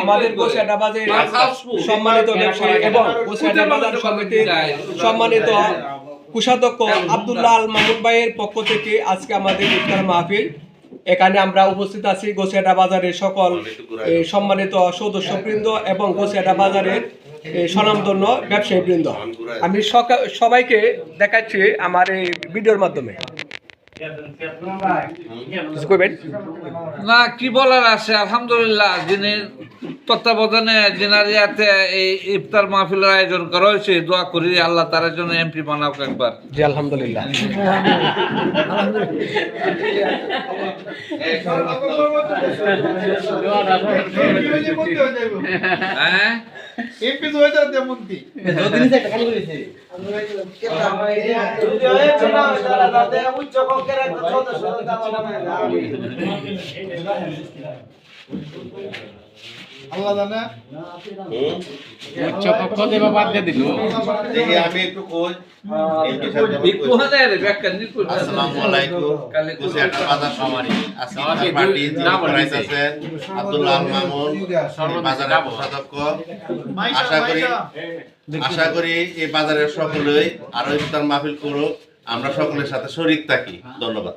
আমাদের গোসাইটা বাজারের সম্মানিত ব্যবসায়ী এবং গোসাইটা বাজার সমিতির সম্মানিত কোষাধ্যক্ষ আব্দুল্লাহ আল মাহমুদ ভাইয়ের পক্ষ থেকে আজকে আমাদের ইফতার মাহফিল। এখানে আমরা উপস্থিত আছি গোসাইটা বাজারের সকল সম্মানিত সদস্যবৃন্দ এবং গোসাইটা বাজারের স্বনামধন্য ব্যবসায়ীবৃন্দ। আমি সবাইকে দেখাচ্ছি আমার এই ভিডিওর মাধ্যমে। না কি বলার আছে, আলহামদুলিল্লাহ যিনি তত্ত্বাবধানে যিনার ইয়াতে এই ইফতার মাহফিলের আয়োজন করা হয়েছে, দোয়া করি আল্লাহ তার জন্য এমপি বানাওক একবার। জি আলহামদুলিল্লাহ। হ্যাঁ এমপি তো হয়ে যাবে মন্ত্রী যদি নিছে একটা খালি করেছে আল্লাহ জানে উচ্চ কক্ষ দেবা বাদ দিয়ে দিল। দেখি আমি একটু কই একটু হতে রে ব্যাখ্যা নি কই। আসসালামু আলাইকুম গোসাইটা বাজার সমারি আজকে পার্টি নাম করাইতেছে আব্দুল্লাহ আল মামুন বাজারের কোষাধ্যক্ষ। আশা করি এই বাজারের সকলেই আরো ইফতার মাহফিল করুক, আমরা সকলের সাথে শরীক থাকি। ধন্যবাদ।